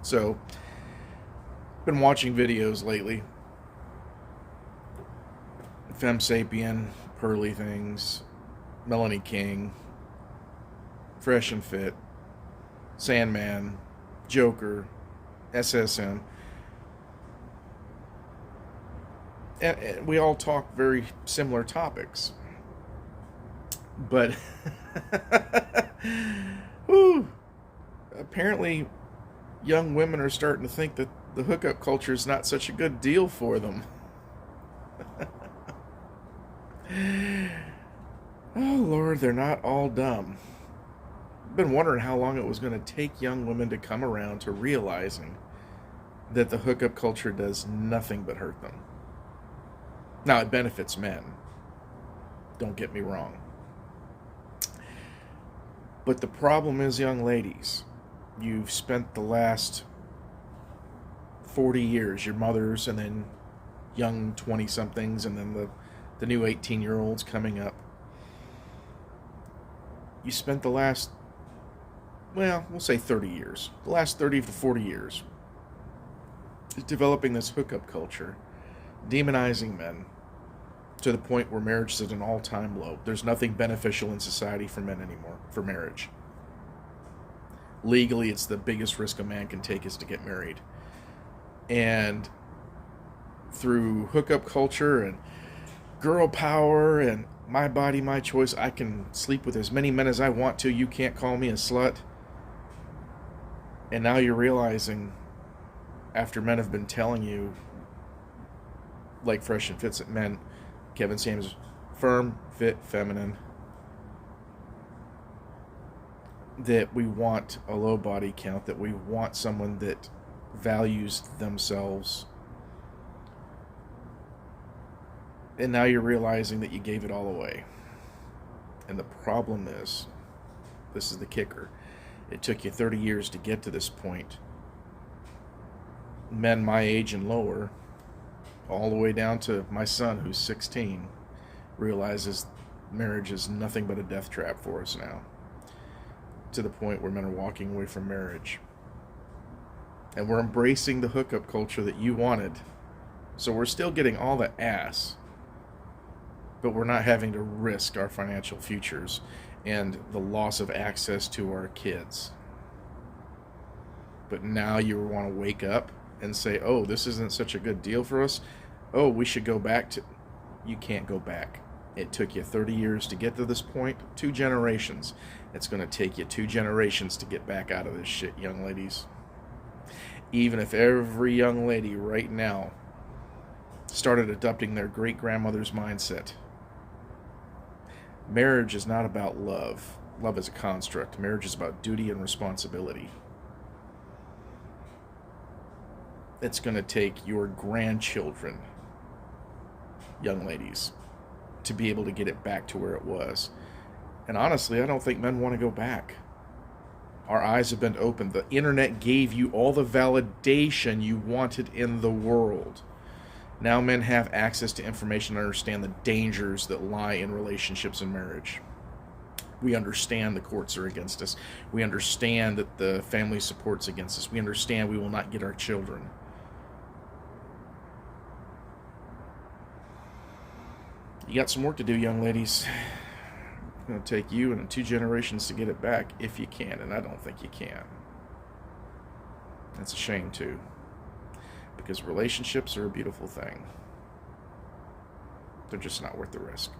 So, been watching videos lately. Femme Sapien, Pearly Things, Melanie King, Fresh and Fit, Sandman, Joker, SSM. And we all talk very similar topics. But, whew, apparently, young women are starting to think that the hookup culture is not such a good deal for them. Oh, Lord, they're not all dumb. I've been wondering how long it was going to take young women to come around to realizing that the hookup culture does nothing but hurt them. Now, it benefits men. Don't get me wrong. But the problem is, young ladies, you've spent the last 40 years, your mothers, and then young 20-somethings, and then the new 18-year-olds coming up. You spent the last, well, we'll say 30 years, the last 30 to 40 years, developing this hookup culture, demonizing men to the point where marriage is at an all-time low. There's nothing beneficial in society for men anymore, for marriage. Legally, it's the biggest risk a man can take is to get married. And through hookup culture and girl power and my body, my choice, I can sleep with as many men as I want to. You can't call me a slut. And now you're realizing, after men have been telling you, like Fresh and Fit's men, Kevin Samuels, firm, fit, feminine, that we want a low body count, that we want someone that values themselves. And now you're realizing that you gave it all away. And the problem is, this is the kicker, it took you 30 years to get to this point. Men my age and lower, all the way down to my son who's 16, realizes marriage is nothing but a death trap for us now. To the point where men are walking away from marriage. And we're embracing the hookup culture that you wanted. So we're still getting all the ass, but we're not having to risk our financial futures and the loss of access to our kids. But now you want to wake up and say, oh, this isn't such a good deal for us. Oh, we should go back to... You can't go back. It took you 30 years to get to this point. 2 generations. It's going to take you 2 generations to get back out of this shit, young ladies. Even if every young lady right now started adopting their great-grandmother's mindset. Marriage is not about love. Love is a construct. Marriage is about duty and responsibility. It's going to take your grandchildren, young ladies, to be able to get it back to where it was. And honestly, I don't think men want to go back. Our eyes have been opened. The internet gave you all the validation you wanted in the world. Now men have access to information and understand the dangers that lie in relationships and marriage. We understand the courts are against us. We understand that the family support's against us. We understand we will not get our children. You got some work to do, young ladies. It's going to take you and 2 generations to get it back, if you can, and I don't think you can. That's a shame, too, because relationships are a beautiful thing. They're just not worth the risk.